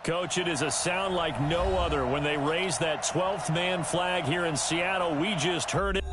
Coach, it is a sound like no other when they raise that 12th man flag here in Seattle. We just heard it.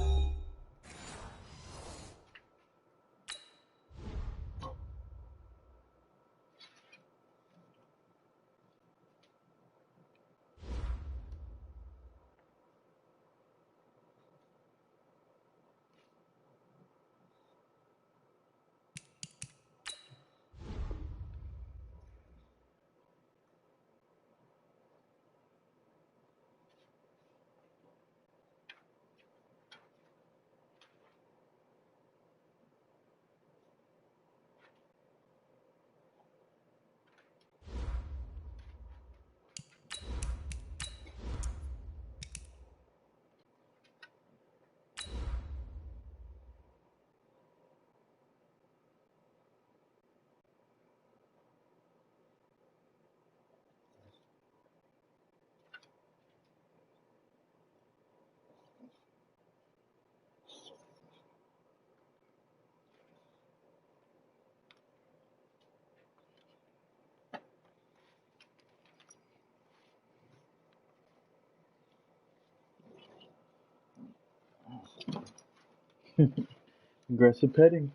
Aggressive petting.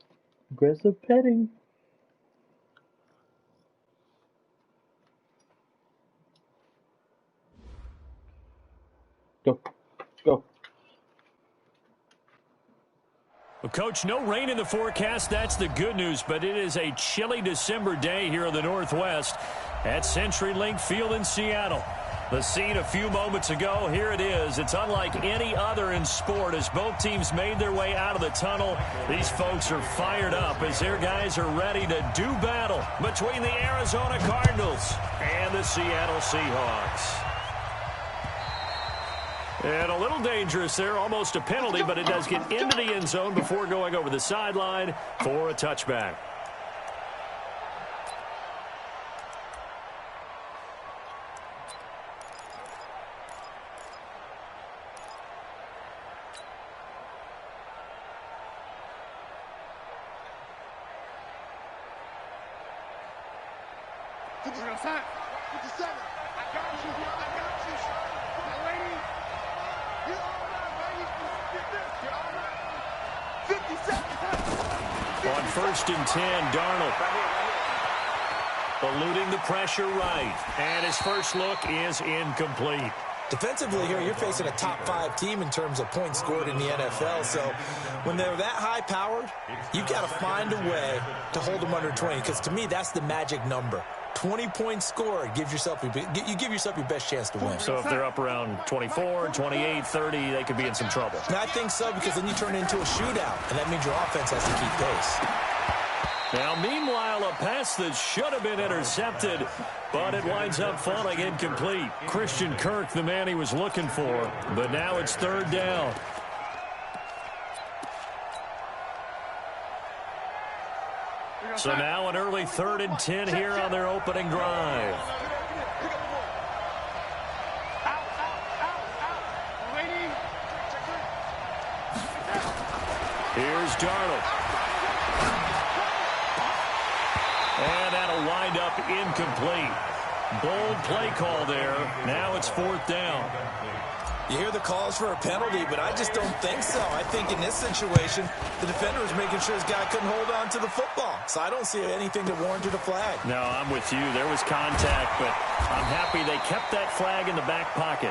Aggressive petting. Go. Go. Well, Coach, no rain in the forecast. That's the good news, but it is a chilly December day here in the Northwest at CenturyLink Field in Seattle. The scene a few moments ago, here it is. It's unlike any other in sport as both teams made their way out of the tunnel. These folks are fired up as their guys are ready to do battle between the Arizona Cardinals and the Seattle Seahawks. And a little dangerous there, almost a penalty, but it does get into the end zone before going over the sideline for a touchback. On 1st and 10, Darnold eluding the pressure right. And his first look is incomplete. Defensively here, you're facing a top 5 team in terms of points scored in the NFL. So when they're that high-powered, you've got to find a way to hold them under 20. Because to me, that's the magic number. 20 points scored, you give yourself your best chance to win. So if they're up around 24, 28, 30, they could be in some trouble. And I think so, because then you turn it into a shootout, and that means your offense has to keep pace. Now, meanwhile, a pass that should have been intercepted, but it winds up falling incomplete. Christian Kirk, the man he was looking for, but now it's 3rd down. So now an early 3rd and 10 here on their opening drive. Here's Darnold. And that'll wind up incomplete. Bold play call there. Now it's 4th down. You hear the calls for a penalty, but I just don't think so. I think in this situation, the defender was making sure his guy couldn't hold on to the football. So I don't see anything that warranted a flag. No, I'm with you. There was contact, but I'm happy they kept that flag in the back pocket.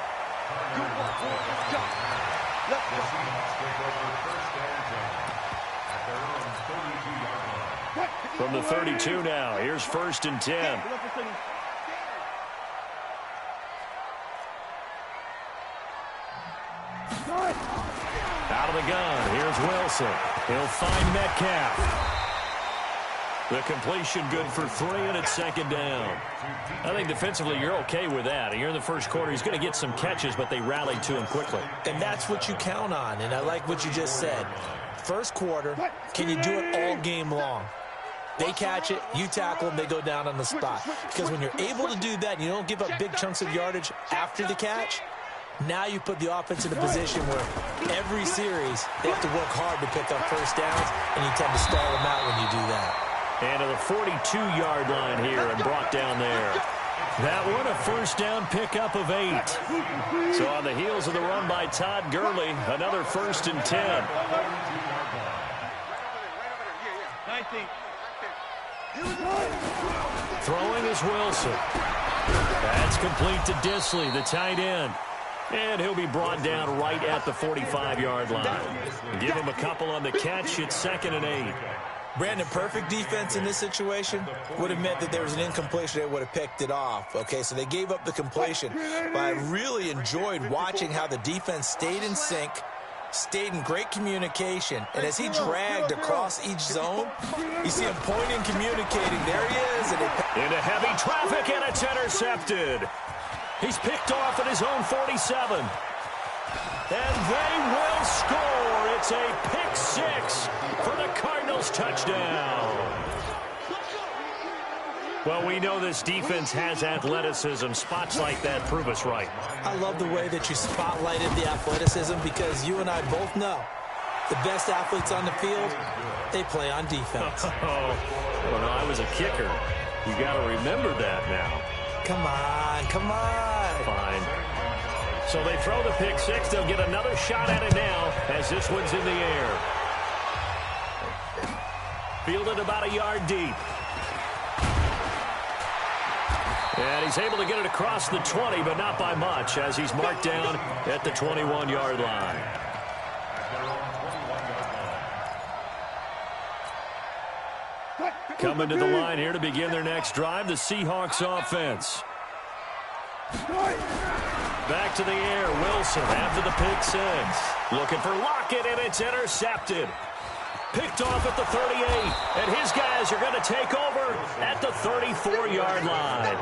From the 32 now, here's 1st and 10. Out of the gun, here's Wilson. He'll find Metcalf. The completion good for 3, and it's 2nd down. I think defensively you're okay with that. Here in the first quarter, he's going to get some catches, but they rallied to him quickly. And that's what you count on, and I like what you just said. First quarter, can you do it all game long? They catch it, you tackle them, they go down on the spot. Because when you're able to do that and you don't give up big chunks of yardage after the catch, now you put the offense in a position where every series they have to work hard to pick up first downs, and you tend to stall them out when you do that. And to the 42-yard line here and brought down there. That one, a first down pickup of 8. So on the heels of the run by Todd Gurley, another 1st and 10. Throwing is Wilson. That's complete to Disley, the tight end. And he'll be brought down right at the 45-yard line. Give him a couple on the catch. It's 2nd and 8. Brandon, perfect defense in this situation would have meant that there was an incompletion. They would have picked it off. Okay, so they gave up the completion. But I really enjoyed watching how the defense stayed in sync, stayed in great communication. And as he dragged across each zone, you see him pointing, communicating. There he is. And into heavy traffic, and it's intercepted. He's picked off at his own 47. And they will score. It's a pick 6 for the Cardinals touchdown. Well, we know this defense has athleticism. Spots like that prove us right. I love the way that you spotlighted the athleticism because you and I both know the best athletes on the field, they play on defense. Well, no, I was a kicker. You got to remember that now. Come on, come on. Fine. So they throw the pick 6. They'll get another shot at it now as this one's in the air. Fielded about a yard deep. And he's able to get it across the 20, but not by much as he's marked down at the 21-yard line. Coming to the line here to begin their next drive, the Seahawks offense. Back to the air, Wilson after the pick 6. Looking for Lockett, and it's intercepted. Picked off at the 38, and his guys are going to take over at the 34-yard line.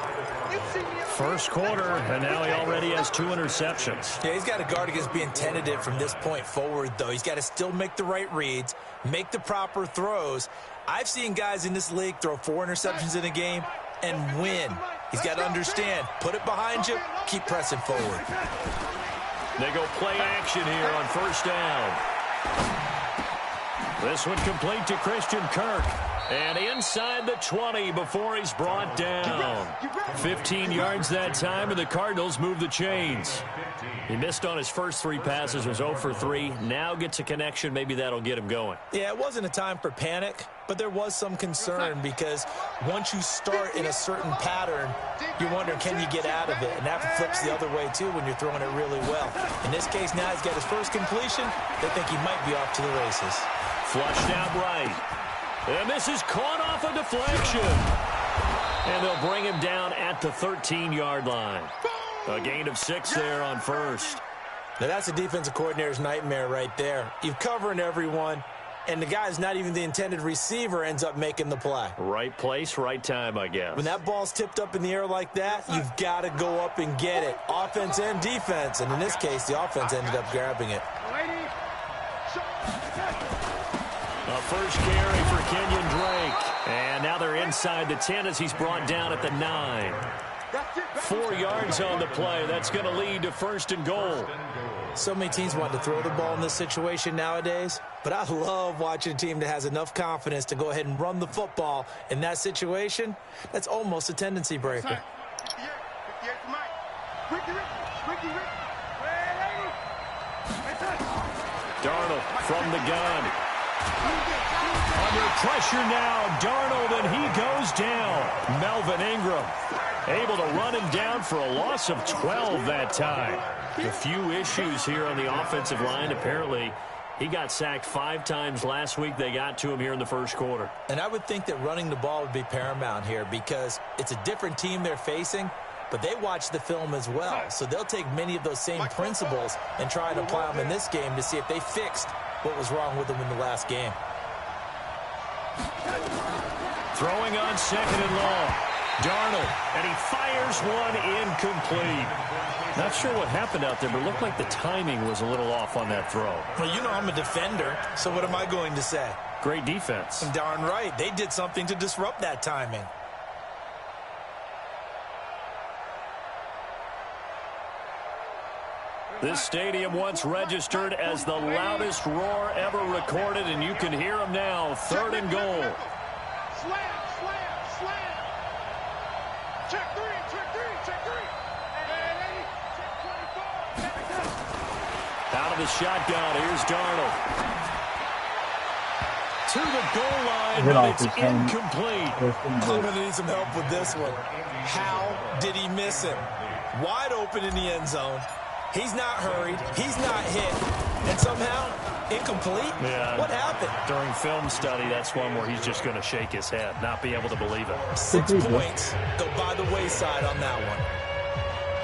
First quarter, and now he already has 2 interceptions. Yeah, he's got to guard against being tentative from this point forward, though. He's got to still make the right reads, make the proper throws. I've seen guys in this league throw 4 interceptions in a game and win. He's got to understand, put it behind you, keep pressing forward. They go play action here on first down. This one complete to Christian Kirk. And inside the 20 before he's brought down. 15 yards that time, and the Cardinals move the chains. He missed on his first 3 passes, was 0 for 3. Now gets a connection. Maybe that'll get him going. Yeah, it wasn't a time for panic, but there was some concern because once you start in a certain pattern, you're wondering, can you get out of it? And that flips the other way, too, when you're throwing it really well. In this case, now he's got his first completion. They think he might be off to the races. Flushed out right. And this is caught off a deflection. And they'll bring him down at the 13-yard line. A gain of 6 there on first. Now, that's a defensive coordinator's nightmare right there. You're covering everyone, and the guy's not even the intended receiver ends up making the play. Right place, right time, I guess. When that ball's tipped up in the air like that, you've got to go up and get it. Offense and defense. And in this case, the offense ended up grabbing it. A first carry for Kenyon Drake. And now they're inside the 10 as he's brought down at the 9. 4 yards on the play. That's going to lead to 1st and goal. So many teams want to throw the ball in this situation nowadays, but I love watching a team that has enough confidence to go ahead and run the football in that situation. That's almost a tendency breaker. Darnold from the gun. Under pressure now, Darnold, and he goes down. Melvin Ingram able to run him down for a loss of 12 that time. A few issues here on the offensive line. Apparently, he got sacked 5 times last week. They got to him here in the first quarter. And I would think that running the ball would be paramount here because it's a different team they're facing, but they watch the film as well. So they'll take many of those same principles and try and apply them in this game to see if they fixed what was wrong with them in the last game. Throwing on 2nd and long. Darnold, and he fires one incomplete. Not sure what happened out there, but it looked like the timing was a little off on that throw. Well, you know I'm a defender, so what am I going to say? Great defense. Darn right. They did something to disrupt that timing. This stadium once registered as the loudest roar ever recorded, and you can hear them now. 3rd and goal. Out of the shotgun, here's Darnold. To the goal line, but it's incomplete. I'm going to need some help with this one. How did he miss him? Wide open in the end zone. He's not hurried. He's not hit. And somehow, incomplete? Yeah. What happened? During film study, that's one where he's just going to shake his head, not be able to believe it. 6 points go by the wayside on that one.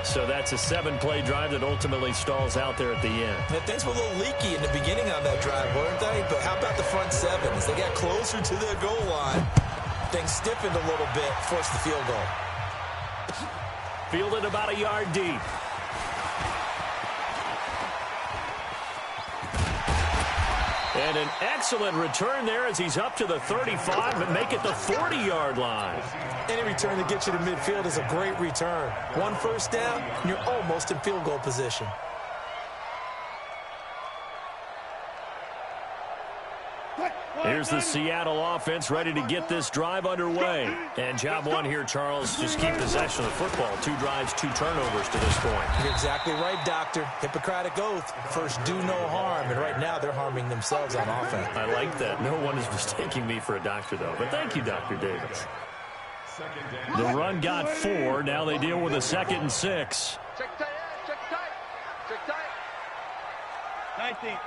So that's a 7-play drive that ultimately stalls out there at the end. And things were a little leaky in the beginning on that drive, weren't they? But how about the front seven? As they got closer to their goal line, things stiffened a little bit, forced the field goal. Fielded about a yard deep. And an excellent return there as he's up to the 35 and make it the 40-yard line. Any return that gets you to midfield is a great return. 1 first down, and you're almost in field goal position. Here's the Seattle offense ready to get this drive underway. And job one here, Charles, just keep possession of the football. 2 drives, 2 turnovers to this point. You're exactly right, Doctor. Hippocratic oath. First, do no harm. And right now, they're harming themselves on offense. I like that. No one is mistaking me for a doctor, though. But thank you, Dr. Davis. The run got 4. Now they deal with a 2nd and 6. Check tight, check tight, check tight. 19.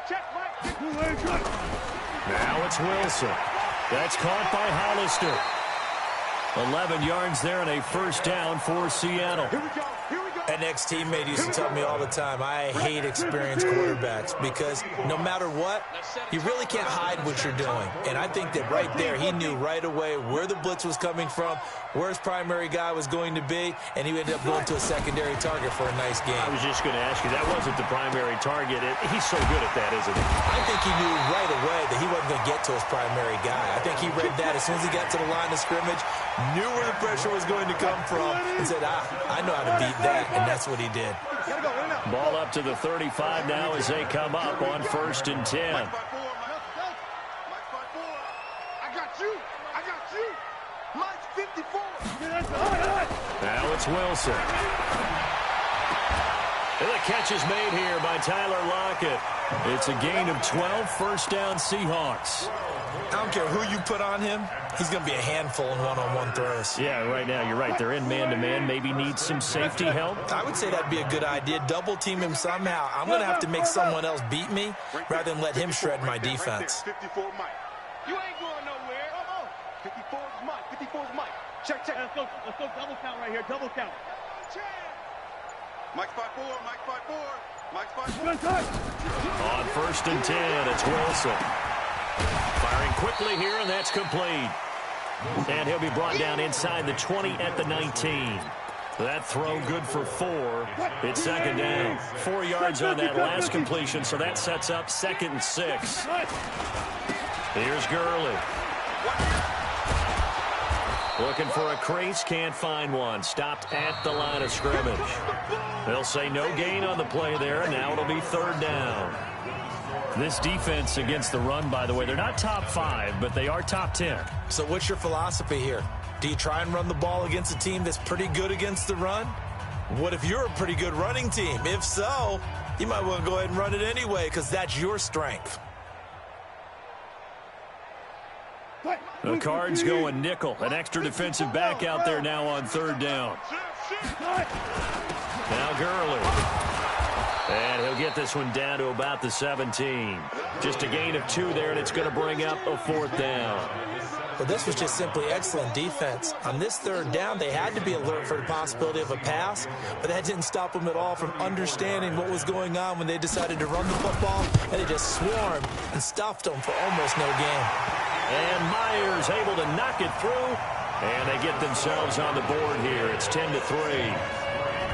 Check, Mike. Now it's Wilson. That's caught by Hollister. 11 yards there and a first down for Seattle. Here we go. An ex-teammate used to tell me all the time, I hate experienced quarterbacks because no matter what, you really can't hide what you're doing. And I think that right there, he knew right away where the blitz was coming from, where his primary guy was going to be, and he ended up going to a secondary target for a nice game. I was just going to ask you, that wasn't the primary target. He's so good at that, isn't he? I think he knew right away that he wasn't going to get to his primary guy. I think he read that as soon as he got to the line of scrimmage, knew where the pressure was going to come from, and said, I know how to beat that, and that's what he did. Ball up to the 35 now as they come up on 1st and 10. I got you. Mike's 54. Now it's Wilson. And the catch is made here by Tyler Lockett. It's a gain of 12, first down Seahawks. I don't care who you put on him, he's going to be a handful in one-on-one throws. Yeah, right now, you're right. They're in man-to-man. Maybe need some safety help. I would say that'd be a good idea. Double team him somehow. I'm going to have to make someone else beat me rather than let him shred my defense. 54 Mike. You ain't going nowhere. 54 is Mike. 54 is Mike. Check. Let's go double count right here. Double count. Mike's 5-4. Mike's 5-4. On 1st and 10, it's Wilson. Firing quickly here, and that's complete. And he'll be brought down inside the 20 at the 19. That throw good for 4. It's 2nd down. 4 yards on that last completion, so that sets up 2nd and 6. Here's Gurley. Looking for a crease, can't find one. Stopped at the line of scrimmage. They'll say no gain on the play there, and now it'll be 3rd down. This defense against the run, by the way, they're not top 5, but they are top 10. So what's your philosophy here? Do you try and run the ball against a team that's pretty good against the run? What if you're a pretty good running team? If so, you might want to go ahead and run it anyway because that's your strength. The Cards going nickel. An extra defensive back out there now on 3rd down. Now Gurley. And he'll get this one down to about the 17. Just a gain of 2 there, and it's going to bring up a 4th down. Well, this was just simply excellent defense. On this 3rd down, they had to be alert for the possibility of a pass, but that didn't stop them at all from understanding what was going on when they decided to run the football, and they just swarmed and stuffed them for almost no gain. And Myers able to knock it through, and they get themselves on the board here. It's 10-3.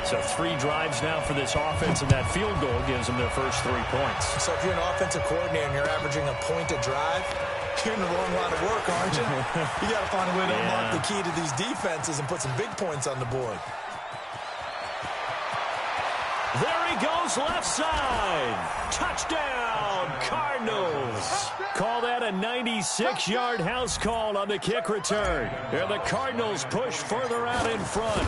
So 3 drives now for this offense, and that field goal gives them their first 3 points. So if you're an offensive coordinator and you're averaging a point a drive, you're in the wrong line of work, aren't you? You got to find a way to unlock the key to these defenses and put some big points on the board. There he goes. goes left side. Touchdown, Cardinals. Call that a 96-yard house call on the kick return. And the Cardinals push further out in front.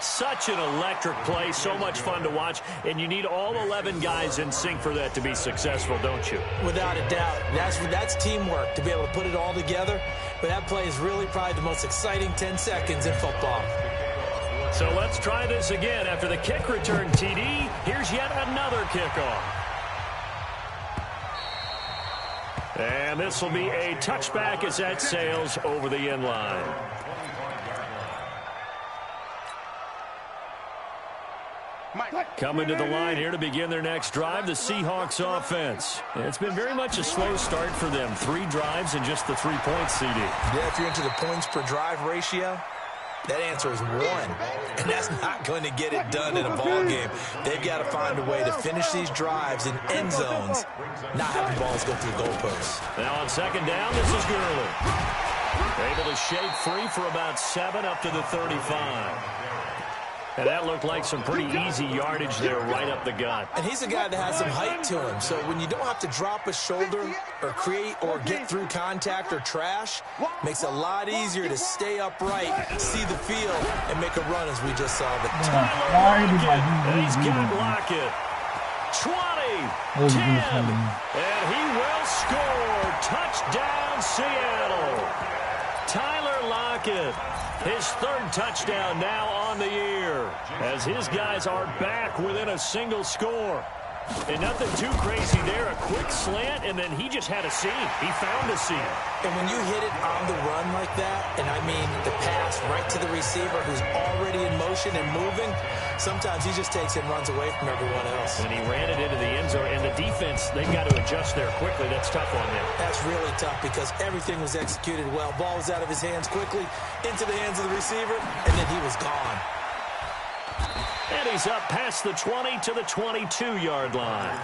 Such an electric play, so much fun to watch, and you need all 11 guys in sync for that to be successful, don't you? Without a doubt. That's teamwork, to be able to put it all together. But that play is really probably the most exciting 10 seconds in football. So let's try this again. After the kick return, TD, here's yet another kickoff. And this will be a touchback as that sails over the end line. Coming to the line here to begin their next drive, the Seahawks offense. It's been very much a slow start for them. 3 drives and just the 3 points, CD. Yeah, if you're into the points per drive ratio, that answer is 1. And that's not going to get it done in a ball game. They've got to find a way to finish these drives in end zones, not having balls go through goalposts. Now on second down, this is Gurley. Able to shake free for about 7 up to the 35. And that looked like some pretty easy yardage there right up the gut. And he's a guy that has some height to him. So when you don't have to drop a shoulder or create or get through contact or trash, makes it a lot easier to stay upright, see the field, and make a run as we just saw. He's got Lockett. 20, 10, and he will score. Touchdown, Seattle. Tyler Lockett. His 3rd touchdown now on the year as his guys are back within a single score. And nothing too crazy there. A quick slant, and then he just had a seam. He found a seam. And when you hit it on the run like that, and I mean the pass right to the receiver who's already in motion and moving, sometimes he just takes it and runs away from everyone else. And he ran it into the end zone, and the defense, they've got to adjust there quickly. That's tough on them. That's really tough because everything was executed well. Ball was out of his hands quickly, into the hands of the receiver, and then he was gone. And he's up past the 20 to the 22-yard line.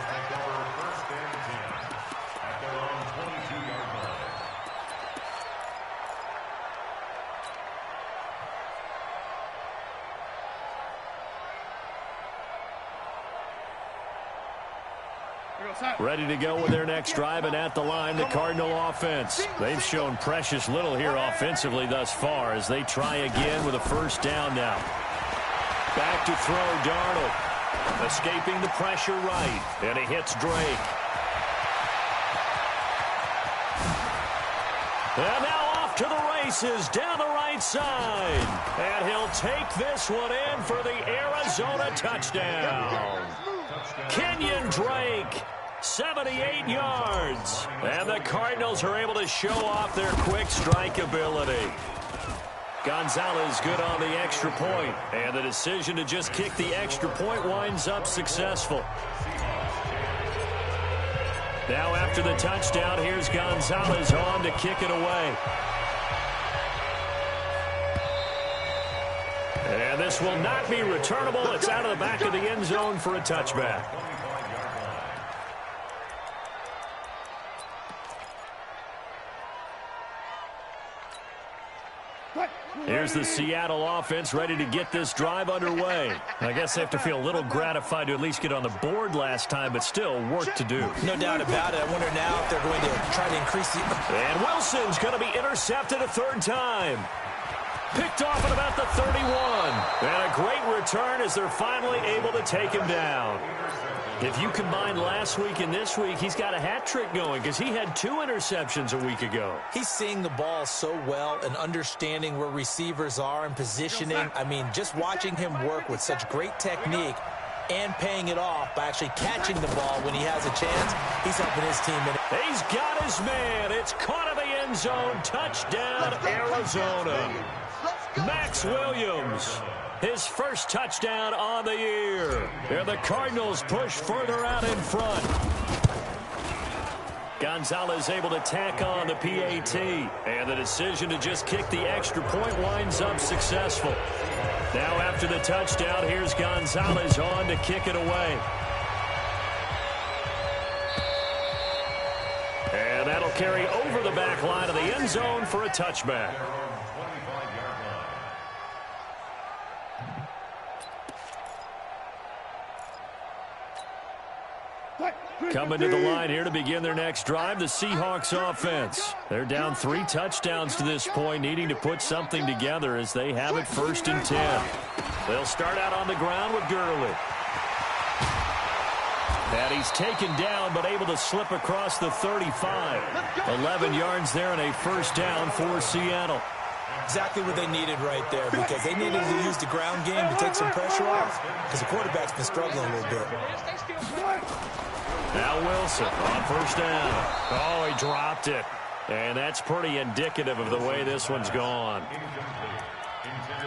Ready to go with their next drive, and at the line, the Cardinal offense. They've shown precious little here offensively thus far as they try again with a first down now. Back to throw, Darnold. Escaping the pressure right, and he hits Drake. And now off to the races, down the right side. And he'll take this one in for the Arizona touchdown. Kenyon Drake, 78 yards. And the Cardinals are able to show off their quick strike ability. Gonzalez good on the extra point, and the decision to just kick the extra point winds up successful. Now after the touchdown, here's Gonzalez on to kick it away. And this will not be returnable. It's out of the back of the end zone for a touchback. Here's the Seattle offense ready to get this drive underway. I guess they have to feel a little gratified to at least get on the board last time, but still work to do. No doubt about it. I wonder now if they're going to try to increase the... And Wilson's going to be intercepted a 3rd time. Picked off at about the 31. And a great return as they're finally able to take him down. If you combine last week and this week, he's got a hat trick going because he had 2 interceptions a week ago. He's seeing the ball so well and understanding where receivers are and positioning. I mean, just watching him work with such great technique and paying it off by actually catching the ball when he has a chance, he's helping his team. He's got his man. It's caught in the end zone. Touchdown, Arizona. Max Williams. His first touchdown on the year. And the Cardinals push further out in front. Gonzalez able to tack on the PAT. And the decision to just kick the extra point winds up successful. Now after the touchdown, here's Gonzalez on to kick it away. And that'll carry over the back line of the end zone for a touchback. Coming to the line here to begin their next drive, the Seahawks offense. They're down 3 touchdowns to this point, needing to put something together as they have it 1st and 10. They'll start out on the ground with Gurley. And he's taken down, but able to slip across the 35. 11 yards there and a 1st down for Seattle. Exactly what they needed right there, because they needed to use the ground game to take some pressure off, because the quarterback's been struggling a little bit. Now Wilson on 1st down. Oh, he dropped it. And that's pretty indicative of the way this one's gone.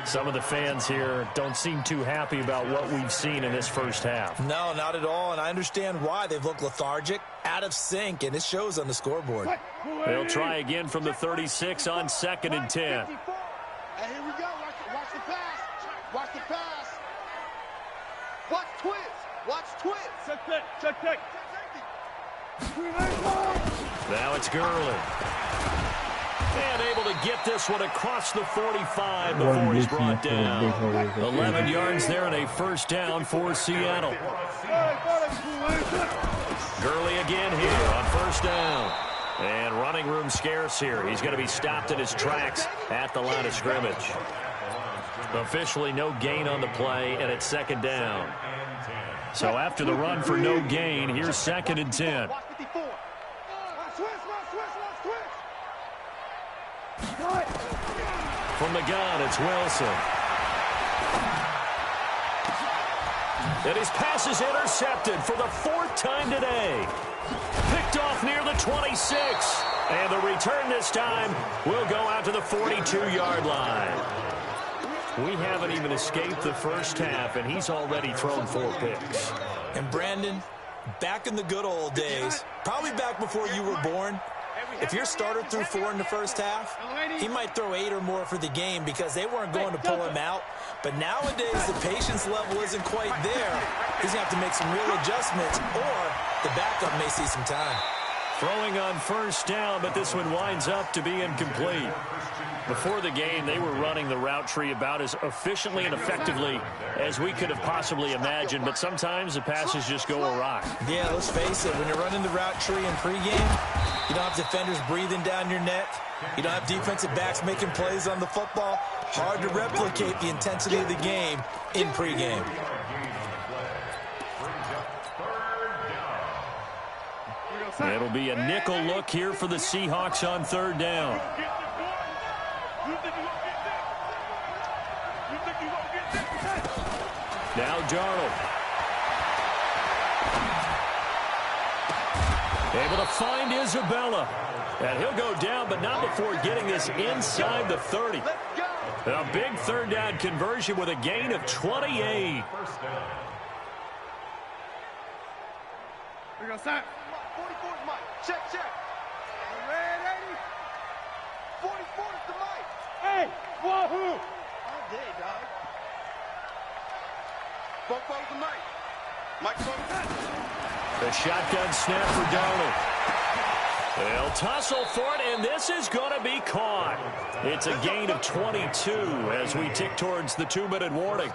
Some of the fans here don't seem too happy about what we've seen in this 1st half. No, not at all, and I understand why. They've looked lethargic, out of sync, and it shows on the scoreboard. They'll try again from the 36 on 2nd and 10. Hey, here we go. Watch the pass. Watch the pass. Watch twist. Watch twist. Check pick. Now it's Gurley. And able to get this one across the 45 before he's brought down. 11 yards there and a 1st down for Seattle. Gurley again here on 1st down. And running room scarce here. He's going to be stopped in his tracks at the line of scrimmage. Officially no gain on the play, and it's 2nd down. So after the run for no gain, here's 2nd and 10. From the gun, it's Wilson. And his pass is intercepted for the 4th time today. Picked off near the 26. And the return this time will go out to the 42-yard line. We haven't even escaped the 1st half, and he's already thrown 4 picks. And Brandon, back in the good old days, probably back before you were born, if your starter threw 4 in the 1st half, he might throw 8 or more for the game because they weren't going to pull him out. But nowadays, the patience level isn't quite there. He's going to have to make some real adjustments, or the backup may see some time. Throwing on 1st down, but this one winds up to be incomplete. Before the game, they were running the route tree about as efficiently and effectively as we could have possibly imagined, but sometimes the passes just go awry. Yeah, let's face it, when you're running the route tree in pregame, you don't have defenders breathing down your neck. You don't have defensive backs making plays on the football. Hard to replicate the intensity of the game in pregame. It'll be a nickel look here for the Seahawks on 3rd down. Now Darnold. Able to find Isabella. And he'll go down, but not before getting this inside the 30. A big 3rd down conversion with a gain of 28. Here we go, Sam. 44 is Mike. Check. Red 80. 44 is the Mike. Hey, wahoo. All day, dog. 44 is the Mike. Mike, The shotgun snap for Darnold. They'll tussle for it, and this is going to be caught. It's a gain of 22 as we tick towards the 2-minute warning.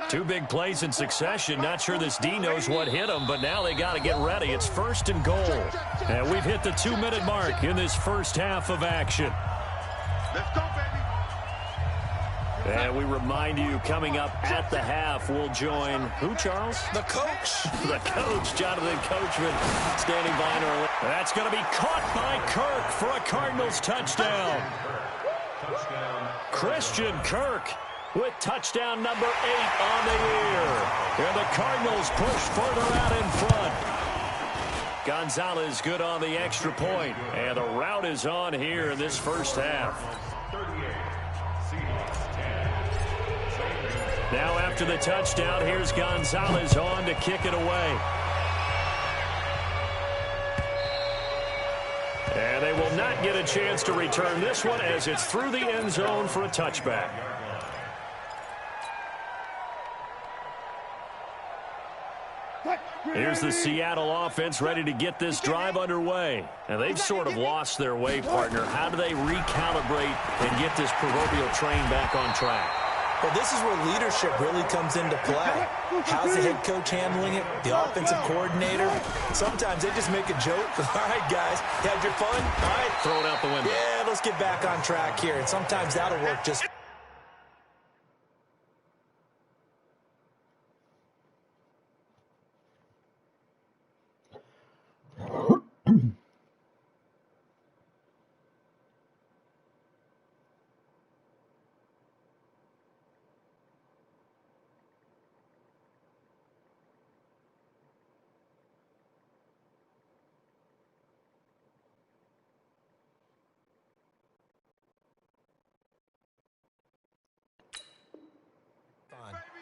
Two big plays in succession. Not sure this D knows what hit him, but now they got to get ready. It's 1st and goal. And we've hit the 2-minute mark in this 1st half of action. let's go, baby. And we remind you, coming up at the half, we'll join who, Charles? The coach. The coach, Jonathan Coachman, standing by in our... That's going to be caught by Kirk for a Cardinals touchdown. Christian Kirk with touchdown number 8 on the year. And the Cardinals push further out in front. Gonzalez good on the extra point. And the route is on here in this 1st half. Now after the touchdown, here's Gonzalez on to kick it away. And they will not get a chance to return this one as it's through the end zone for a touchback. Here's the Seattle offense ready to get this drive underway. And they've sort of lost their way, partner. How do they recalibrate and get this proverbial train back on track? Well, this is where leadership really comes into play. How's the head coach handling it? The offensive coordinator? Sometimes they just make a joke. All right, guys, you had your fun? All right. Throw it out the window. Yeah, let's get back on track here. And sometimes that'll work just...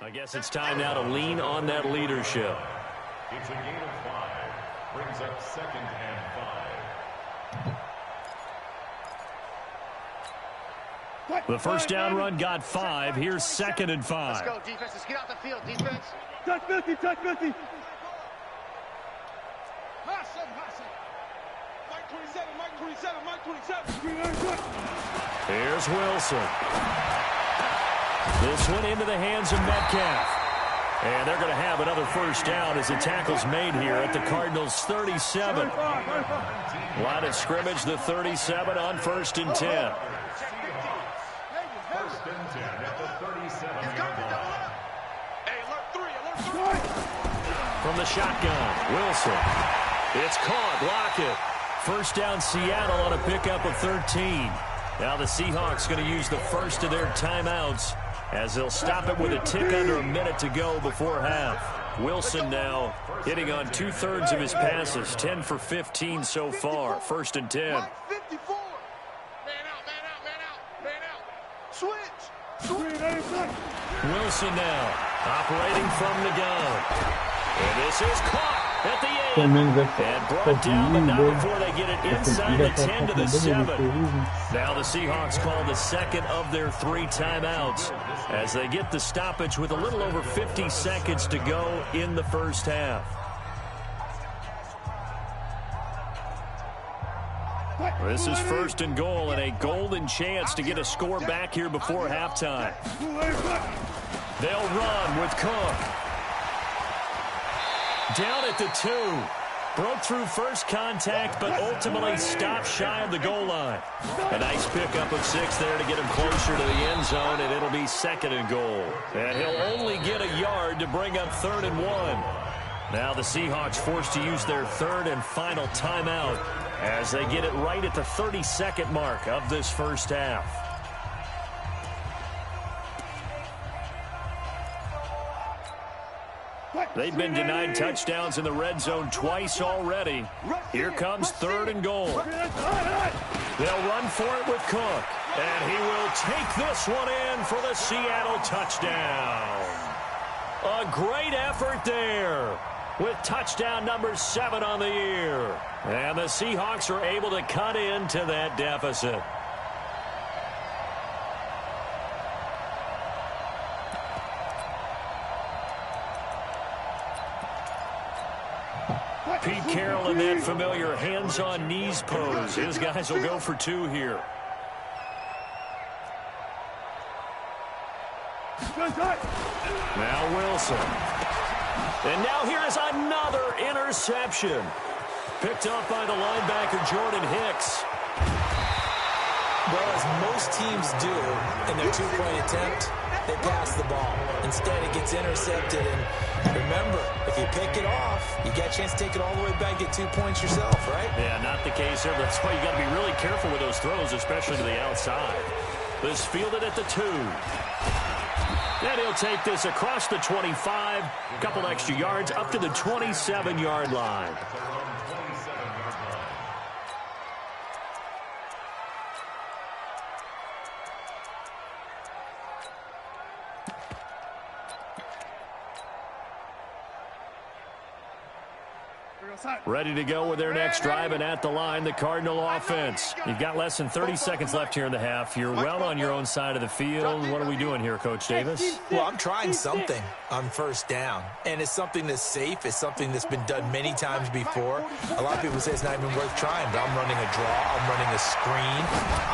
I guess it's time now to lean on that leadership. It's a gain of 5. Brings up 2nd and 5. The first down run got 5. Here's 2nd and 5. Let's go, defense. Let's get out the field, defense. Touch 50, touch 50. Mike 27, Mike 27, Mike 27. Here's Wilson. This one into the hands of Metcalf. And they're going to have another first down as the tackle's made here at the Cardinals' 37. Line of scrimmage, the 37 on 1st and 10. 1st and 10 at the 37-yard line. Hey, alert 3, alert 3. From the shotgun, Wilson. It's caught, Lockett. First down Seattle on a pickup of 13. Now the Seahawks going to use the first of their timeouts as they'll stop it with a tick under a minute to go before half. Wilson now hitting on 2/3 of his passes, 10 for 15 so far. 1st and 10. Mike 54. Man out, man out, man out, man out. Switch. Wilson now operating from the gun. And this is caught at the 8. 10 minutes And brought down, but not before they get it inside the 10 to the 7. Now the Seahawks call the second of their 3 timeouts as they get the stoppage with a little over 50 seconds to go in the first half. This is 1st and goal and a golden chance to get a score back here before halftime. They'll run with Cook. Down at the 2. Broke through first contact, but ultimately stopped shy of the goal line. A nice pickup of 6 there to get him closer to the end zone, and it'll be 2nd and goal. And he'll only get a yard to bring up 3rd and 1. Now the Seahawks forced to use their 3rd and final timeout as they get it right at the 32nd mark of this first half. They've been denied touchdowns in the red zone twice already. Here comes 3rd and goal. They'll run for it with Cook. And he will take this one in for the Seattle touchdown. A great effort there with touchdown number 7 on the year. And the Seahawks are able to cut into that deficit. Pete Carroll in that familiar hands-on knees pose. His guys will go for 2 here. Now Wilson. And now here is another interception. Picked up by the linebacker Jordan Hicks. Well, as most teams do in their 2-point attempt, they pass the ball. Instead, it gets intercepted. And remember, if you pick it off, you got a chance to take it all the way back, get 2 points yourself, right? Yeah, not the case here. That's why you got to be really careful with those throws, especially to the outside. This fielded at the 2. And he'll take this across the 25, a couple extra yards, up to the 27-yard line. Ready to go with their next drive, and at the line, the Cardinal offense. You've got less than 30 seconds left here in the half. You're well on your own side of the field. What are we doing here, Coach Davis? Well, I'm trying something on first down, and it's something that's safe. It's something that's been done many times before. A lot of people say it's not even worth trying, but I'm running a draw. I'm running a screen.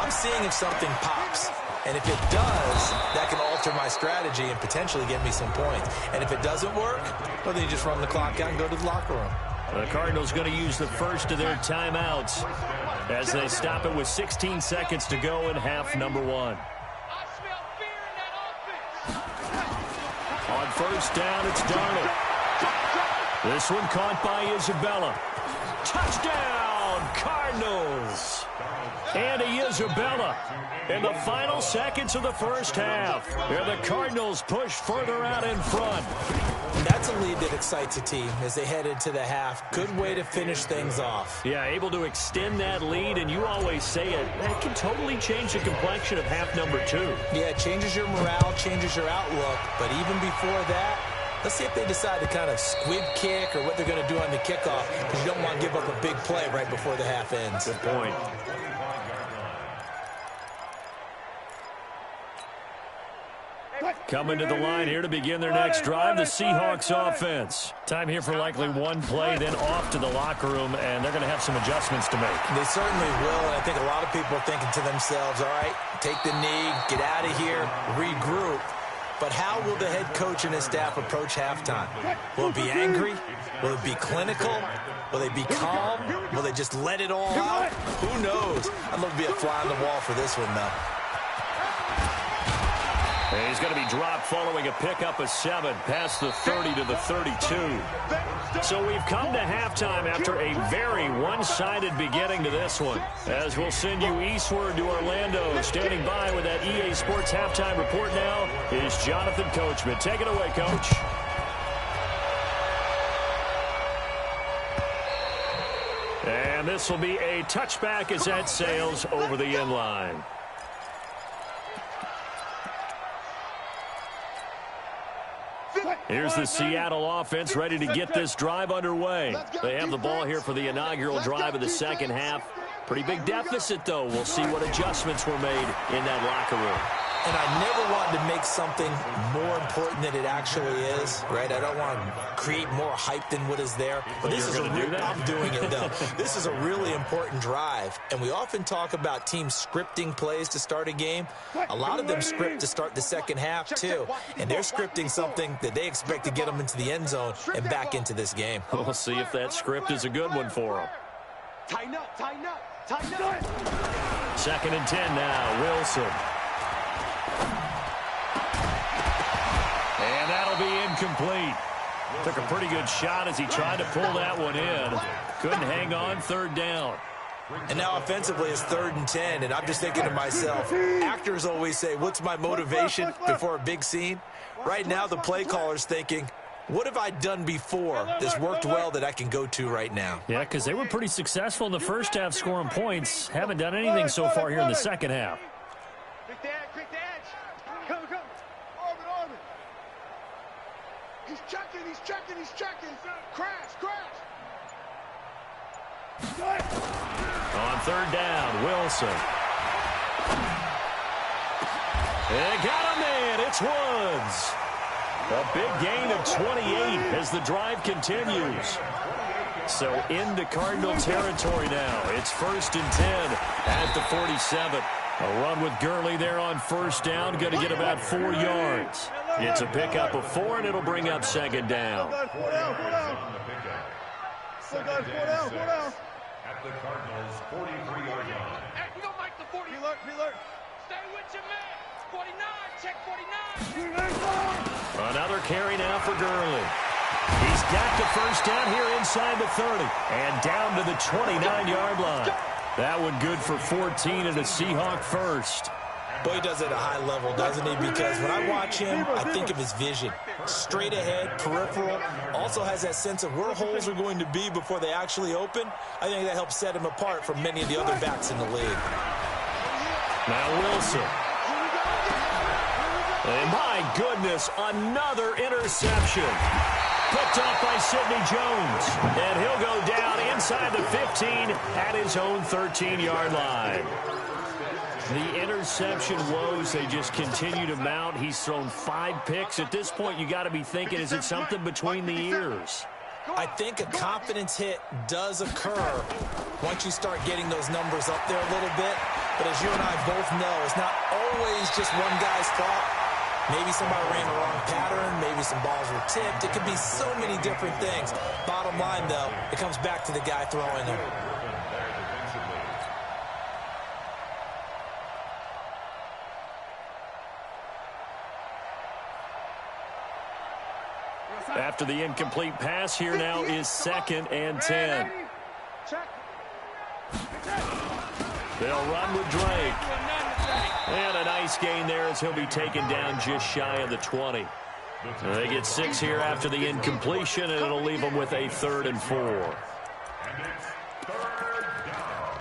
I'm seeing if something pops. And if it does, that can alter my strategy and potentially get me some points. And if it doesn't work, well, then you just run the clock out and go to the locker room. The Cardinals going to use the first of their timeouts as they stop it with 16 seconds to go in half number 1. On first down, it's Darnold. This one caught by Isabella. Touchdown, Cardinals. Andy Isabella in the final seconds of the first half. Here the Cardinals push further out in front. That's a lead that excites a team as they head into the half. Good way to finish things off. Yeah, able to extend that lead, and you always say it, that can totally change the complexion of half number 2. Yeah, it changes your morale, changes your outlook, but even before that, let's see if they decide to kind of squib kick or what they're going to do on the kickoff, because you don't want to give up a big play right before the half ends. Good point. Coming to the line here to begin their next drive, the Seahawks offense. Time here for likely one play, then off to the locker room, and they're going to have some adjustments to make. They certainly will, and I think a lot of people are thinking to themselves, all right, take the knee, get out of here, regroup. But how will the head coach and his staff approach halftime? Will it be angry? Will it be clinical? Will they be calm? Will they just let it all out? Who knows? I'd love to be a fly on the wall for this one, though. He's going to be dropped following a pickup of 7 past the 30 to the 32. So we've come to halftime after a very one-sided beginning to this one. As we'll send you eastward to Orlando. Standing by with that EA Sports halftime report now is Jonathan Coachman. Take it away, Coach. And this will be a touchback as that sails over the end line. Here's the Seattle offense ready to get this drive underway. They have the ball here for the inaugural drive of the second half. Pretty big deficit, though. We'll see what adjustments were made in that locker room. And I never wanted to make something more important than it actually is, right? I don't want to create more hype than what is there. But this is I'm doing it, though. This is a really important drive. And we often talk about teams scripting plays to start a game. A lot of them script to start the second half, too. And they're scripting something that they expect to get them into the end zone and back into this game. We'll see if that script is a good one for them. Tighten up, tighten up, tighten up. 2nd and 10 now, Wilson. And that'll be incomplete. Took a pretty good shot as he tried to pull that one in. Couldn't hang on, 3rd down. And now offensively it's 3rd and 10, and I'm just thinking to myself, actors always say, what's my motivation before a big scene? Right now the play caller's thinking, what have I done before that's worked well that I can go to right now? Yeah, because they were pretty successful in the first half scoring points. Haven't done anything so far here in the second half. Quick the edge. Come. Arm it. He's checking. Crash. On 3rd down, Wilson. They got him in. It's Woods. A big gain of 28 as the drive continues. So into Cardinal territory now. It's 1st and 10 at the 47. A run with Gurley there on first down. Going to get about 4 yards. It's a pickup of 4, and it'll bring up 2nd down. 4 down. At the Cardinals' 43-yard line. Hey, we don't make the 40. Reload. Stay with your man. 49, check 49. Another carry now for Gurley. He's got the first down here inside the 30 and down to the 29-yard line. That one good for 14 and a Seahawk first. Boy, he does it at a high level, doesn't he? Because when I watch him, I think of his vision. Straight ahead, peripheral. Also has that sense of where holes are going to be before they actually open. I think that helps set him apart from many of the other backs in the league. Now Wilson. And my goodness, another interception. Picked off by Sidney Jones. And he'll go down inside the 15 at his own 13-yard line. The interception woes, they just continue to mount. He's thrown 5 picks. At this point, you got to be thinking, is it something between the ears? I think a confidence hit does occur once you start getting those numbers up there a little bit. But as you and I both know, it's not always just one guy's fault. Maybe somebody ran the wrong pattern. Maybe some balls were tipped. It could be so many different things. Bottom line, though, it comes back to the guy throwing them. After the incomplete pass, here now is 2nd and 10. They'll run with Drake. And a nice gain there as he'll be taken down just shy of the 20. They get 6 here after the incompletion, and it'll leave them with a 3rd and 4. And it's 3rd down.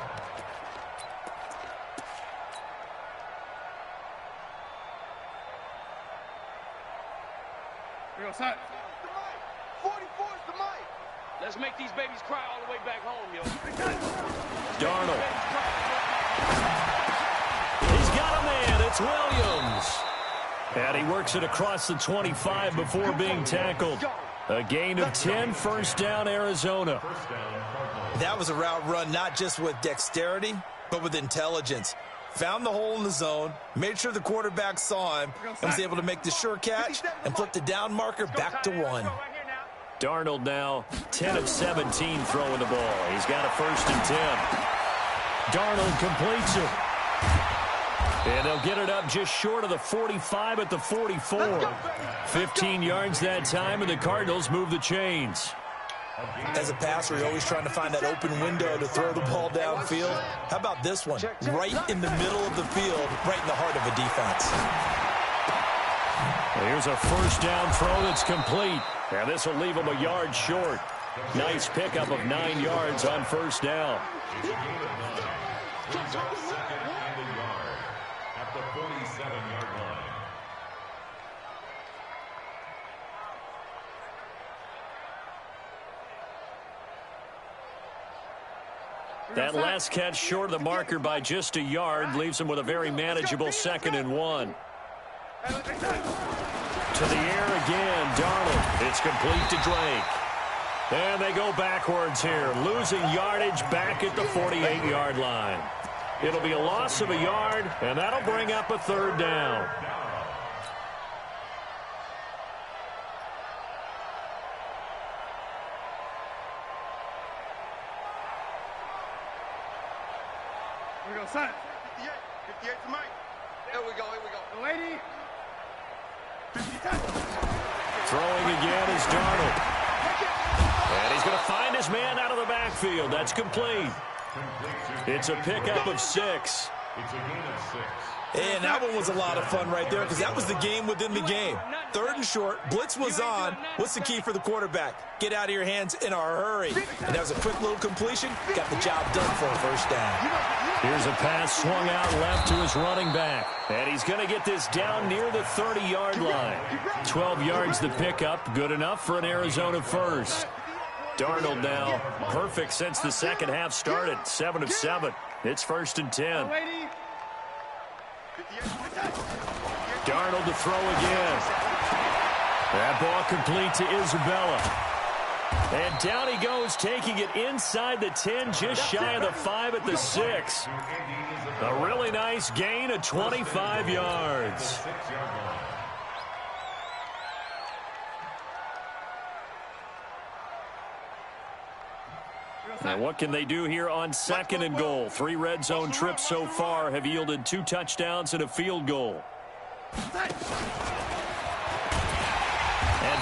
We go set. 44 is the mic. Let's make these babies cry all the way back home, yo. Darnold. He's got a man. It's Williams. And he works it across the 25 before being tackled. A gain of 10, 1st down, Arizona. That was a route run not just with dexterity, but with intelligence. Found the hole in the zone, made sure the quarterback saw him, and was able to make the sure catch and flip the down marker back to 1. Darnold now 10 of 17 throwing the ball. He's got a 1st and 10. Darnold completes it. And they'll get it up just short of the 45 at the 44. 15 yards that time, and the Cardinals move the chains. As a passer, you're always trying to find that open window to throw the ball downfield. How about this one? Right in the middle of the field, right in the heart of a defense. Here's a 1st down throw that's complete. And this will leave them a yard short. Nice pickup of 9 yards on 1st down. Brings up 2nd and a yard at the 47-yard line. That last catch short of the marker by just a yard leaves them with a very manageable 2nd and 1. To the air again, Darnold. It's complete to Drake. And they go backwards here, losing yardage back at the 48-yard line. It'll be a loss of a yard, and that'll bring up a 3rd down. We go set. 58 to Mike. Here we go, here we go. The lady. 50-10. Throwing again is Darnold. And he's going to find his man out of the backfield. That's complete. It's a pickup of 6. It's a gain of 6. And that one was a lot of fun right there because that was the game within the game. 3rd and short, blitz was on. What's the key for the quarterback? Get out of your hands in a hurry. And that was a quick little completion. Got the job done for a 1st down. Here's a pass swung out left to his running back. And he's going to get this down near the 30-yard line. 12 yards the pickup. Good enough for an Arizona 1st. Darnold now perfect since the 2nd half started. 7 of 7. It's 1st and 10. Darnold to throw again. That ball complete to Isabella. And down he goes, taking it inside the 10, just shy of the 5 at the 6. A really nice gain of 25 yards. Now what can they do here on 2nd and goal? 3 red zone trips so far have yielded 2 touchdowns and a field goal. And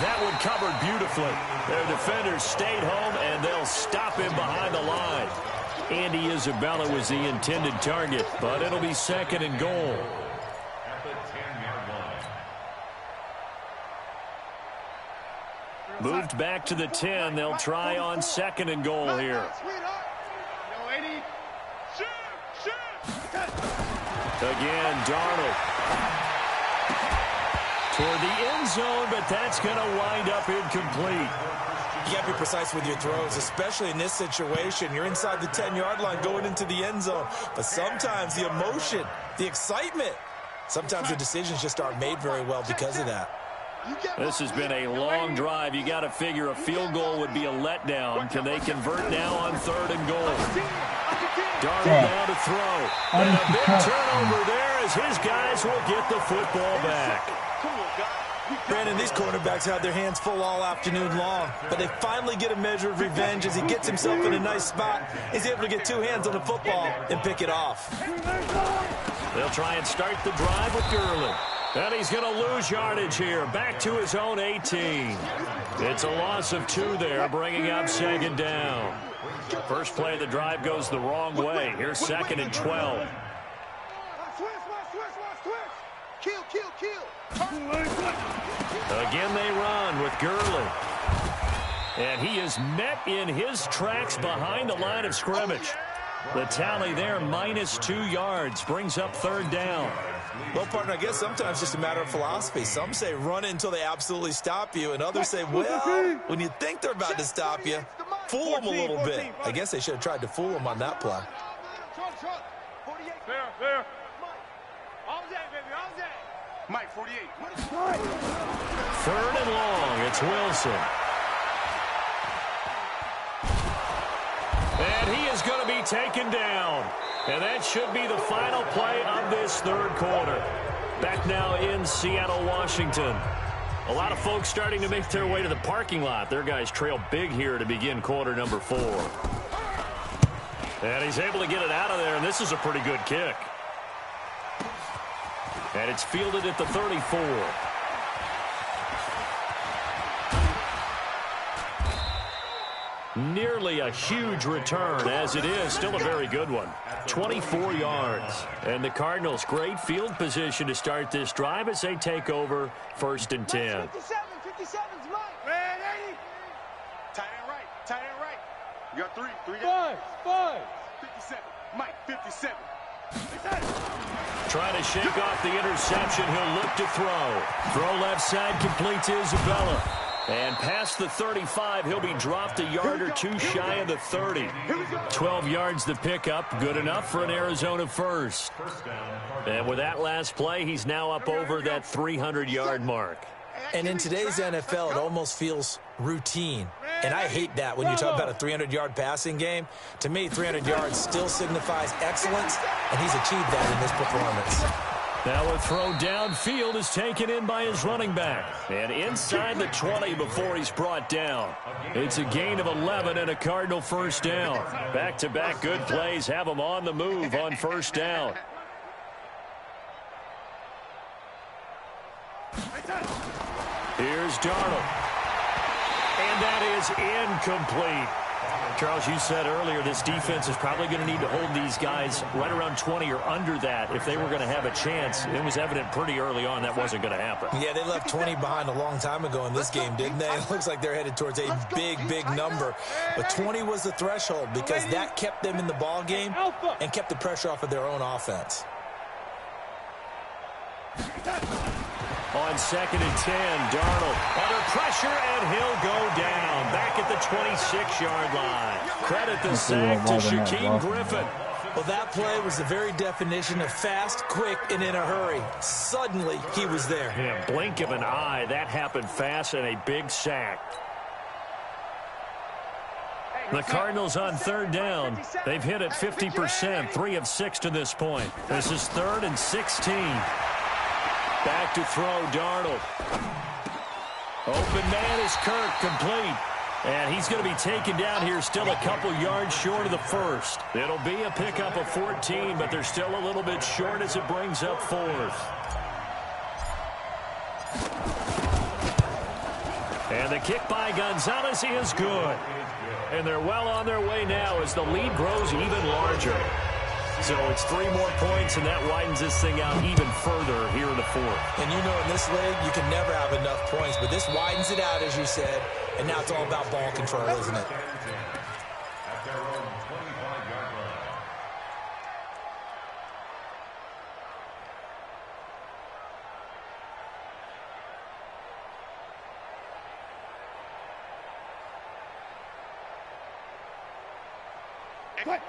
that one covered beautifully. Their defenders stayed home, and they'll stop him behind the line. Andy Isabella was the intended target, but it'll be 2nd and goal. At the 10-yard line. Moved back to the 10. They'll try on 2nd and goal here. Again, Darnold. Toward the end zone, but that's going to wind up incomplete. You got to be precise with your throws, especially in this situation. You're inside the 10-yard line going into the end zone. But sometimes the emotion, the excitement, sometimes the decisions just aren't made very well because of that. This has been a long drive. You got to figure a field goal would be a letdown. Can they convert now on 3rd and goal? Darnold now to throw. And a big turnover there as his guys will get the football back. Brandon, these quarterbacks had their hands full all afternoon long, but they finally get a measure of revenge as he gets himself in a nice spot. He's able to get two hands on the football and pick it off. They'll try and start the drive with Gurley. And he's going to lose yardage here. Back to his own 18. It's a loss of 2 there, bringing up second down. First play of the drive goes the wrong way. Here's 2nd and 12. Again they run with Gurley. And he is met in his tracks behind the line of scrimmage. The tally there, -2 yards, brings up 3rd down. Well, partner, I guess sometimes it's just a matter of philosophy. Some say run it until they absolutely stop you, and others say, well, when you think they're about to stop you, fool them a little bit. I guess they should have tried to fool them on that play. Fair. Mike, 48. 3rd and long, it's Wilson. And he is going to be taken down. And that should be the final play of this 3rd quarter. Back now in Seattle, Washington. A lot of folks starting to make their way to the parking lot. Their guys trail big here to begin quarter number 4. And he's able to get it out of there, and this is a pretty good kick. And it's fielded at the 34. Nearly a huge return, as it is still a very good one. 24 yards. And the Cardinals, great field position to start this drive as they take over 1st and 10. 57's Mike. Man, 80. Tight end right. You got 3 Five. 57. Mike, 57. Trying to shake off the interception. He'll look to throw. Throw left side, complete to Isabella. And past the 35, he'll be dropped a yard or 2 shy of the 30. 12 yards to pick up. Good enough for an Arizona first. And with that last play, he's now up over that 300-yard mark. And in today's NFL, it almost feels routine. And I hate that when you talk about a 300-yard passing game. To me, 300 yards still signifies excellence, and he's achieved that in this performance. Now a throw downfield is taken in by his running back. And inside the 20 before he's brought down. It's a gain of 11 and a Cardinal first down. Back-to-back good plays have him on the move on first down. Here's Darnold. And that is incomplete. Charles, you said earlier this defense is probably going to need to hold these guys right around 20 or under that if they were going to have a chance. It was evident pretty early on that wasn't going to happen. Yeah, they left 20 behind a long time ago in this game, didn't they? It looks like they're headed towards a big number. But 20 was the threshold because that kept them in the ball game and kept the pressure off of their own offense. On 2nd and 10, Darnold under pressure, and he'll go down. Back at the 26-yard line. Credit the sack to Shaquem Griffin. Well, that play was the very definition of fast, quick, and in a hurry. Suddenly, he was there. Yeah, blink of an eye. That happened fast and a big sack. The Cardinals on 3rd down. They've hit it 50%, 3 of 6 to this point. This is 3rd and 16. Back to throw, Darnold. Open man is Kirk, complete. And he's going to be taken down here, still a couple yards short of the first. It'll be a pickup of 14, but they're still a little bit short as it brings up 4th. And the kick by Gonzalez is good. And they're well on their way now as the lead grows even larger. So it's 3 more points, and that widens this thing out even further here in the 4th. And you know in this league, you can never have enough points, but this widens it out, as you said, and now it's all about ball control, isn't it?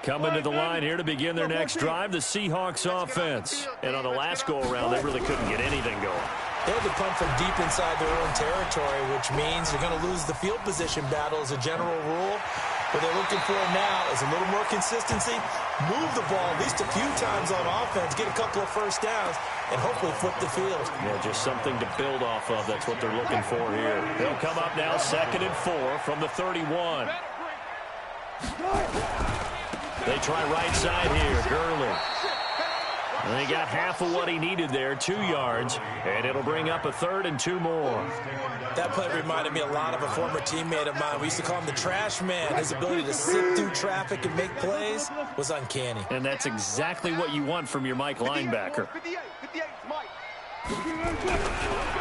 Coming to the line here to begin their next drive, the Seahawks offense. And on the last go-around, they really couldn't get anything going. They had to punt from deep inside their own territory, which means you're going to lose the field position battle as a general rule. What they're looking for now is a little more consistency, move the ball at least a few times on offense, get a couple of first downs, and hopefully flip the field. Yeah, just something to build off of. That's what they're looking for here. They'll come up now 2nd and 4 from the 31. They try right side here. Gurley. And they got half of what he needed there, 2 yards, and it'll bring up a 3rd and 2 more. That play reminded me a lot of a former teammate of mine. We used to call him the trash man. His ability to sit through traffic and make plays was uncanny. And that's exactly what you want from your Mike linebacker.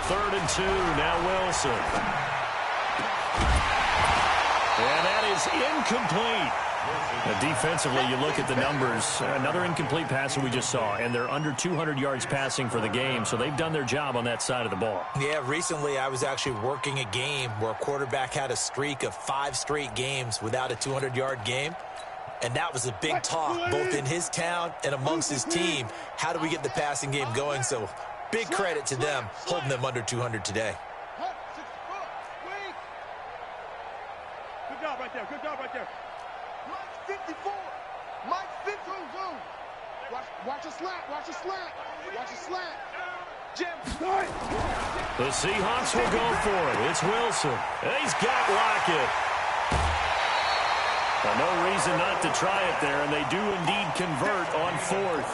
3rd and 2, now Wilson. And that is incomplete. Now, defensively, you look at the numbers. Another incomplete pass that we just saw, and they're under 200 yards passing for the game, so they've done their job on that side of the ball. Yeah, recently I was actually working a game where a quarterback had a streak of 5 straight games without a 200-yard game, and that was a big talk, both in his town and amongst his team. How do we get the passing game going? So big credit to them, holding them under 200 today. Good job right there. Good job right there. Mike 54. Mike 54. Watch a slant. Watch a slant. Watch a slant. Jim. The Seahawks will go for it. It's Wilson. He's got Lockett. Well, no reason not to try it there, and they do indeed convert on 4th.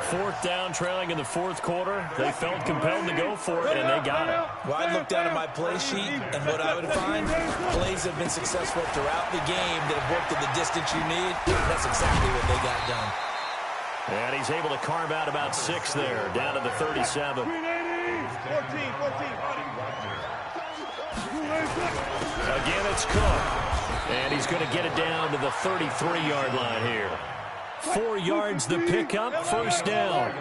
4th down, trailing in the 4th quarter. They felt compelled to go for it, and they got it. Well, I'd look down at my play sheet, and what I would find, plays have been successful throughout the game that have worked at the distance you need. That's exactly what they got done. And he's able to carve out about 6 there, down to the 37. 14. Again, it's Cook. And he's going to get it down to the 33-yard line here. 4 yards the pickup, 1st down.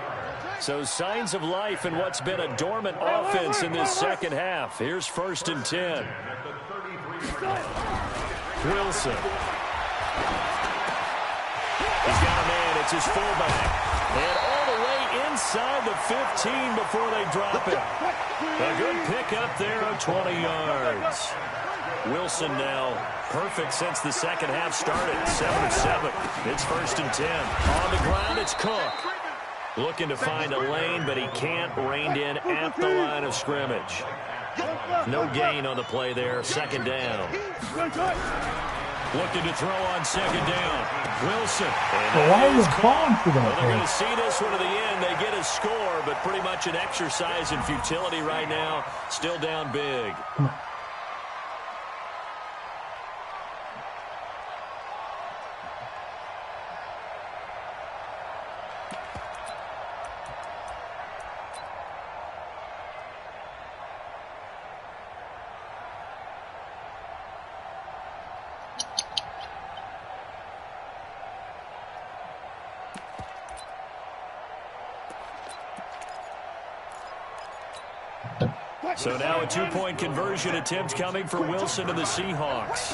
So signs of life in what's been a dormant offense in this second half. Here's 1st and 10. Wilson. He's got a man. It's his fullback. And all the way inside the 15 before they drop it. A good pickup there of 20 yards. Wilson now perfect since the second half started. 7 of 7. It's 1st and 10. On the ground, it's Cook. Looking to find a lane, but he can't. Reined in at the line of scrimmage. No gain on the play there. 2nd down. Looking to throw on 2nd down. Wilson. Why are you calling for that? Well, they're going to see this one to the end. They get a score, but pretty much an exercise in futility right now. Still down big. So now a 2-point conversion attempt coming for Wilson and the Seahawks.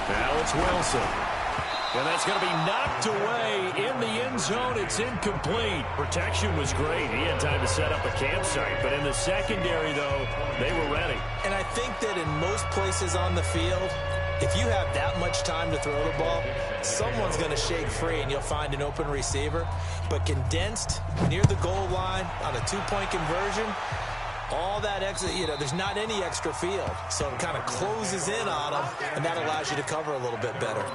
Now it's Wilson. And that's going to be knocked away in the end zone. It's incomplete. Protection was great. He had time to set up a campsite. But in the secondary, though, they were ready. And I think that in most places on the field, if you have that much time to throw the ball, someone's going to shake free and you'll find an open receiver. But condensed near the goal line on a 2-point conversion, all that extra, there's not any extra field. So it kind of closes in on them, and that allows you to cover a little bit better.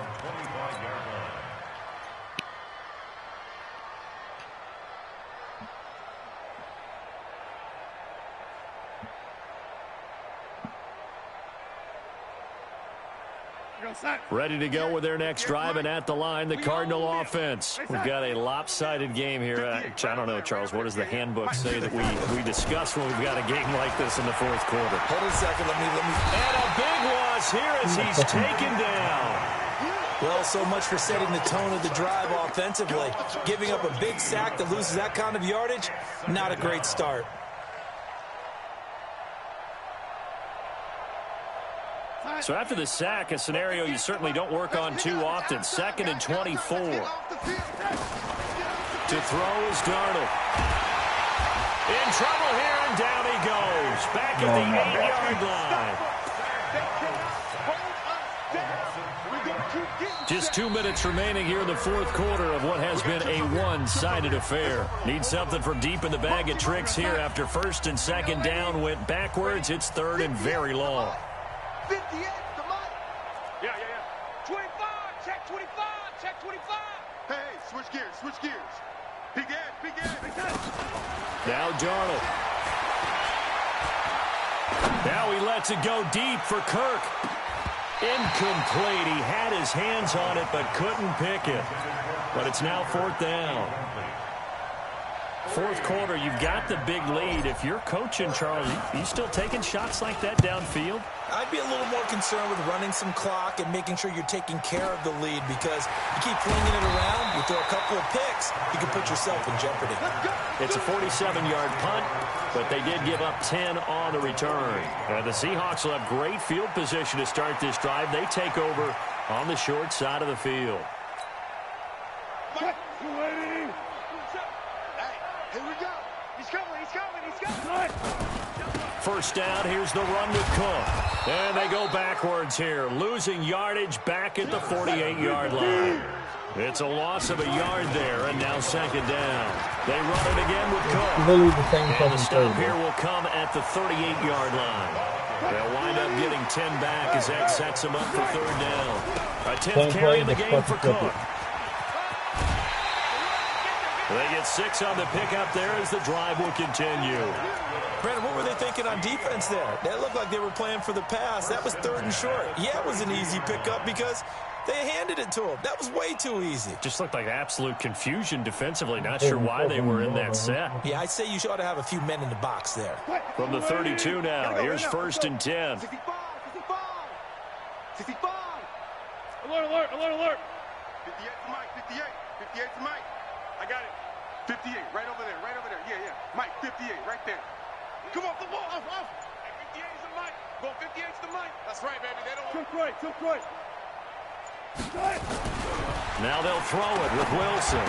Ready to go with their next drive, and at the line, the Cardinal offense. We've got a lopsided game here. I don't know, Charles, what does the handbook say that we discuss when we've got a game like this in the 4th quarter? Hold on a second. Let me. And a big loss here as he's taken down. Well, so much for setting the tone of the drive offensively. Giving up a big sack that loses that kind of yardage, not a great start. So after the sack, a scenario you certainly don't work on too often. 2nd and 24. 2 To throw is Darnold. In trouble here, and down he goes. Back at the 8-yard line. Just 2 minutes remaining here in the fourth quarter of what has been a one-sided affair. Need something from deep in the bag of tricks here after first and second down went backwards. It's third and very long. 58, the mic. Yeah. 25, check 25, check 25. Hey, switch gears. Big Ed. Now Darnold. Now he lets it go deep for Kirk. Incomplete. He had his hands on it but couldn't pick it. But it's now fourth down. Fourth quarter, you've got the big lead. If you're coaching, Charles, you still taking shots like that downfield? I'd be a little more concerned with running some clock and making sure you're taking care of the lead, because you keep flinging it around, you throw a couple of picks, you can put yourself in jeopardy. It's a 47-yard punt, but they did give up 10 on the return. The Seahawks will have great field position to start this drive. They take over on the short side of the field. Hey, here we go. He's coming. First down, here's the run with Cook. And they go backwards here, losing yardage back at the 48-yard line. It's a loss of a yard there, and now second down. They run it again with Cook. Literally the same And the stop play. here will come at the 38-yard line. They'll wind up getting 10 back as that sets them up for third down. A 10th carry in the game for Cook. They get 6 on the pickup there as the drive will continue. Brandon, what were they thinking on defense there? That looked like they were playing for the pass. That was third and short. Yeah, it was an easy pickup because they handed it to him. That was way too easy. Just looked like absolute confusion defensively. Not sure why they were in that set. Yeah, I'd say you ought to have a few men in the box there. From the 32 now, here's first and 10. 65. Alert. 58 to Mike, 58 to Mike. I got it. 58, right over there. Yeah. Mike, 58, right there. Come off the ball. Off. Hey, 58's the Mike. Go 58's the Mike. That's right, baby. They don't... Took right. Now they'll throw it with Wilson.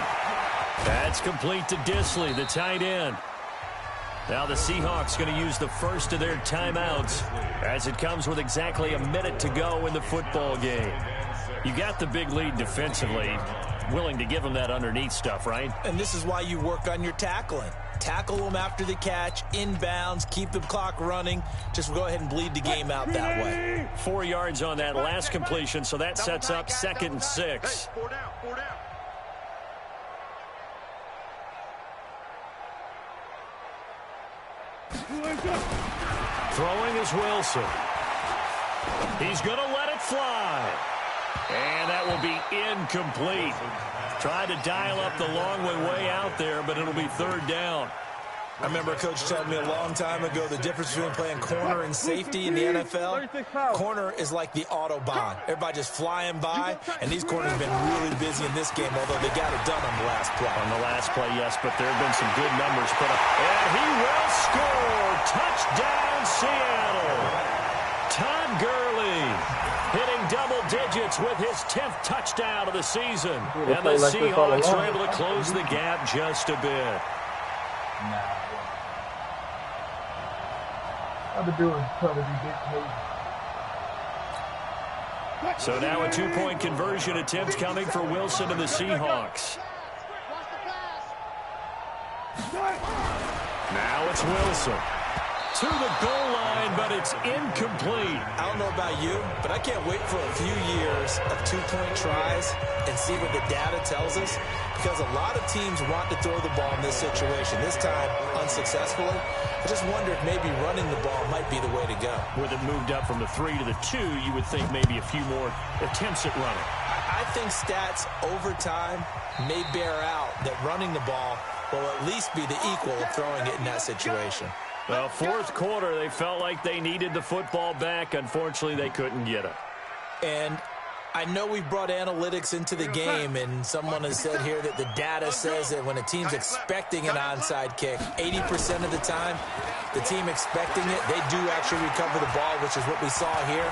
That's complete to Disley, the tight end. Now the Seahawks going to use the first of their timeouts as it comes with exactly a minute to go in the football game. You got the big lead defensively. Willing to give them that underneath stuff, right? And this is why you work on your tackling. Tackle them after the catch, inbounds, keep the clock running. Just go ahead and bleed the game out that way. 4 yards on that last completion, so that sets up second and 6. Hey, 4 down. Throwing is Wilson. He's going to let it fly. And that will be incomplete. Tried to dial up the long way out there, but it'll be third down. I remember a coach telling me a long time ago the difference between playing corner and safety in the NFL. Corner is like the Autobahn. Everybody just flying by, and these corners have been really busy in this game, although they got it done on the last play. On the last play, yes, but there have been some good numbers put up. And he will score. Touchdown, Seattle. Todd Gurley hitting double digits with his 10th touchdown of the season. And the Seahawks are able to close the gap just a bit. So now a two-point conversion attempt coming for Wilson and the Seahawks. Now it's Wilson. To the goal line, but it's incomplete. I don't know about you, but I can't wait for a few years of two-point tries and see what the data tells us, because a lot of teams want to throw the ball in this situation. This time, unsuccessfully. I just wonder if maybe running the ball might be the way to go. With it moved up from the 3 to the 2, you would think maybe a few more attempts at running. I think stats over time may bear out that running the ball will at least be the equal of throwing it in that situation. Well, fourth quarter, they felt like they needed the football back. Unfortunately, they couldn't get it. And I know we've brought analytics into the game, and someone has said here that the data says that when a team's expecting an onside kick, 80% of the time, the team expecting it, they do actually recover the ball, which is what we saw here.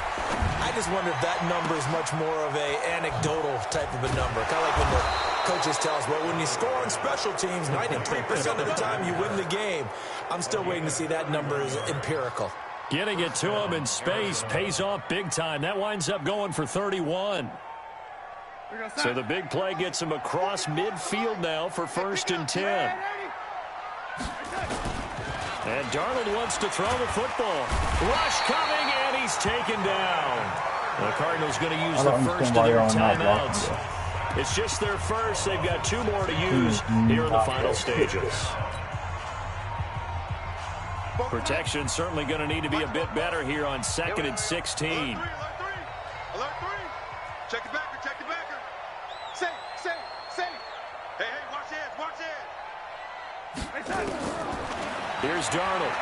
I just wonder if that number is much more of a anecdotal type of a number. Kind of like when the Coaches tell us, well, when you score on special teams, 93% of the time you win the game. I'm still waiting to see that number is empirical. Getting it to him in space pays off big time. That winds up going for 31. So the big play gets him across midfield now for 1st and 10. And Darnold wants to throw the football. Rush coming, and he's taken down. The Cardinals going to use the first of their timeouts. It's just their first. They've got 2 more to use here in the final stages. Protection certainly going to need to be a bit better here on 2nd and 16. Alert 3. Check the backer, check the backer. Safe. Hey, watch the edge. Here's Darnold.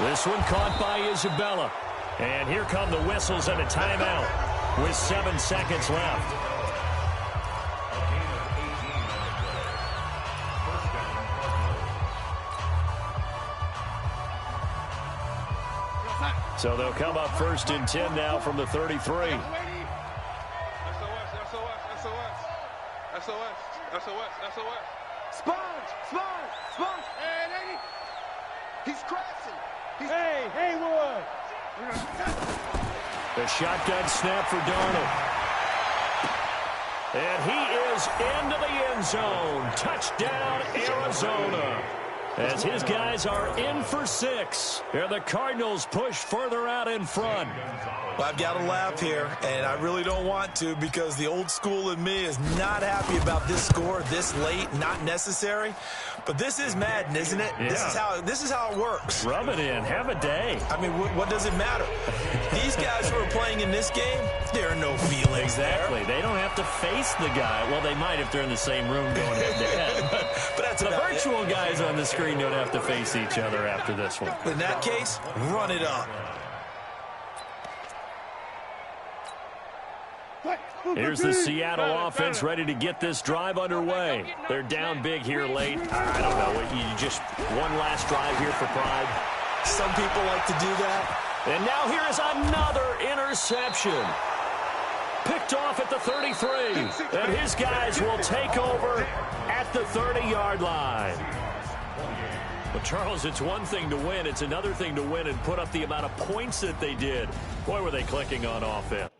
This one caught by Isabella. And here come the whistles and a timeout with 7 seconds left. So they'll come up 1st and 10 now from the 33. SOS. Sponge. He's crashing. Hey, Haywood. The shotgun snap for Darnold. And he is into the end zone. Touchdown, Arizona. As his guys are in for 6. And the Cardinals push further out in front. Well, I've got to laugh here, and I really don't want to because the old school in me is not happy about this score this late, not necessary. But this is Madden, isn't it? Yeah. This is how it works. Rub it in. Have a day. I mean, what does it matter? These guys who are playing in this game, there are no feelings Exactly. there. They don't have to face the guy. Well, they might if they're in the same room going head-to-head. But that's the about virtual guys on the screen don't have to face each other after this one. In that case, run it up. Here's the Seattle offense ready to get this drive underway. They're down big here late. I don't know. You just one last drive here for pride. Some people like to do that. And now here is another interception. Picked off at the 33. And his guys will take over at the 30-yard line. Well, Charles, it's one thing to win. It's another thing to win and put up the amount of points that they did. Boy, were they clicking on offense.